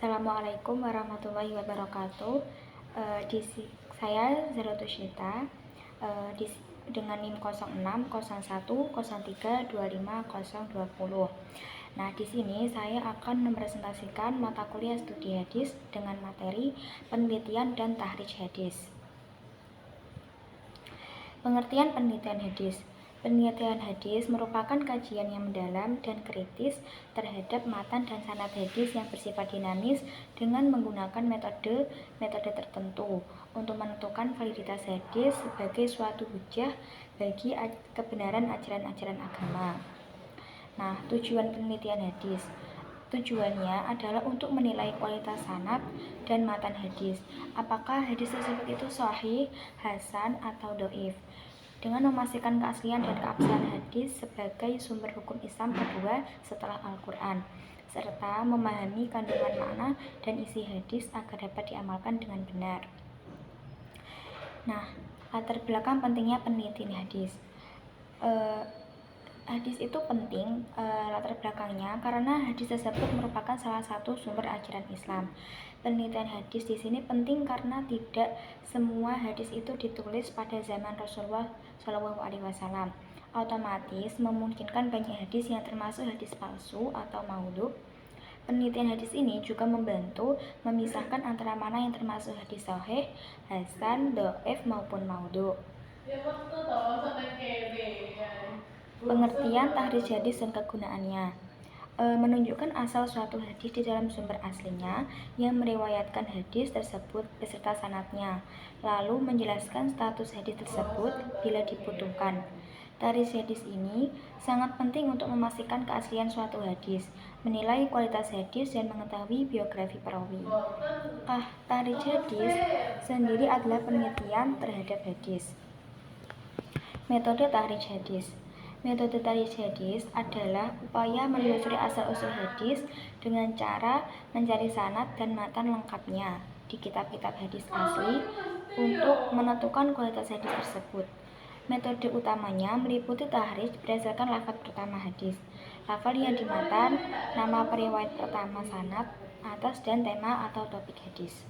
Assalamualaikum warahmatullahi wabarakatuh. Saya Zaratusyita dengan NIM 0601032520. Nah, di sini saya akan mepresentasikan mata kuliah studi hadis dengan materi penelitian dan tahrij hadis. Pengertian penelitian hadis. Penelitian hadis merupakan kajian yang mendalam dan kritis terhadap matan dan sanad hadis yang bersifat dinamis dengan menggunakan metode tertentu untuk menentukan validitas hadis sebagai suatu hujjah bagi kebenaran ajaran-ajaran agama. Nah, tujuan penelitian hadis. Tujuannya adalah untuk menilai kualitas sanad dan matan hadis. Apakah hadis tersebut itu sahih, hasan, atau dhaif, dengan memastikan keaslian dan keabsahan hadis sebagai sumber hukum Islam kedua setelah Al-Quran, serta memahami kandungan makna dan isi hadis agar dapat diamalkan dengan benar. Nah, latar belakang pentingnya penelitian hadis. Hadis itu penting latar belakangnya karena hadis tersebut merupakan salah satu sumber ajaran Islam. Penelitian hadis di sini penting karena tidak semua hadis itu ditulis pada zaman Rasulullah SAW. Otomatis memungkinkan banyak hadis yang termasuk hadis palsu atau maudhu. Penelitian hadis ini juga membantu memisahkan antara mana yang termasuk hadis sahih, hasan, dhaif maupun maudhu. Pengertian tahrij hadis dan kegunaannya menunjukkan asal suatu hadis di dalam sumber aslinya yang meriwayatkan hadis tersebut beserta sanadnya, lalu menjelaskan status hadis tersebut bila dibutuhkan. Tahrij hadis ini sangat penting untuk memastikan keaslian suatu hadis, menilai kualitas hadis, dan mengetahui biografi perawi. Tahrij hadis sendiri adalah penelitian terhadap hadis. Metode tahrij hadis. Metode tahrij hadis adalah upaya menelusuri asal-usul hadis dengan cara mencari sanad dan matan lengkapnya di kitab-kitab hadis asli untuk menentukan kualitas hadis tersebut. Metode utamanya meliputi tahrij berdasarkan lafaz pertama hadis, lafaz yang di matan, nama periwayat pertama sanad, atas, dan tema atau topik hadis.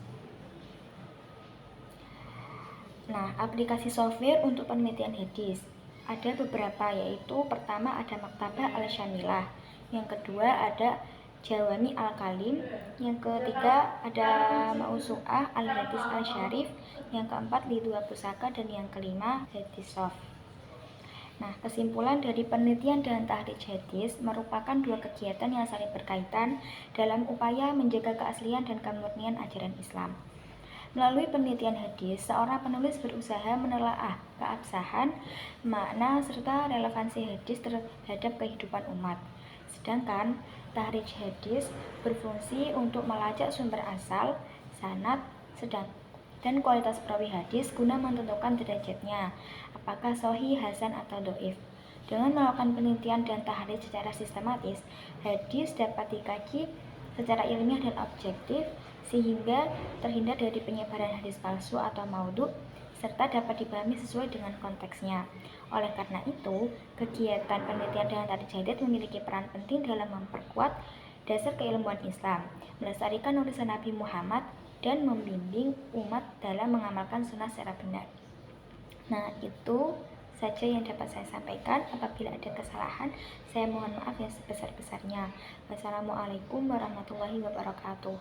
Nah, aplikasi software untuk penelitian hadis ada beberapa, yaitu pertama ada Maktabah Al-Syamilah, yang kedua ada Jawami Al-Kalim, yang ketiga ada Mausu'ah Al-Hadis Al-Syarif, yang keempat Lidwa Pusaka, dan yang kelima Hadis-Soft. Nah, kesimpulan dari penelitian dan tahrij hadis merupakan dua kegiatan yang saling berkaitan dalam upaya menjaga keaslian dan kemurnian ajaran Islam. Melalui penelitian hadis, seorang penulis berusaha menelaah keabsahan, makna, serta relevansi hadis terhadap kehidupan umat. Sedangkan tahrij hadis berfungsi untuk melacak sumber asal, sanad, dan kualitas perawi hadis guna menentukan derajatnya, apakah sahih, hasan, atau dhaif. Dengan melakukan penelitian dan tahrij secara sistematis, hadis dapat dikaji secara ilmiah dan objektif sehingga terhindar dari penyebaran hadis palsu atau maudhu serta dapat dipahami sesuai dengan konteksnya. Oleh karena itu, kegiatan penelitian dan tahrij hadis memiliki peran penting dalam memperkuat dasar keilmuan Islam, melestarikan warisan Nabi Muhammad, dan membimbing umat dalam mengamalkan sunnah secara benar. Nah, itu saja yang dapat saya sampaikan. Apabila ada kesalahan, saya mohon maaf yang sebesar-besarnya. Wassalamualaikum warahmatullahi wabarakatuh.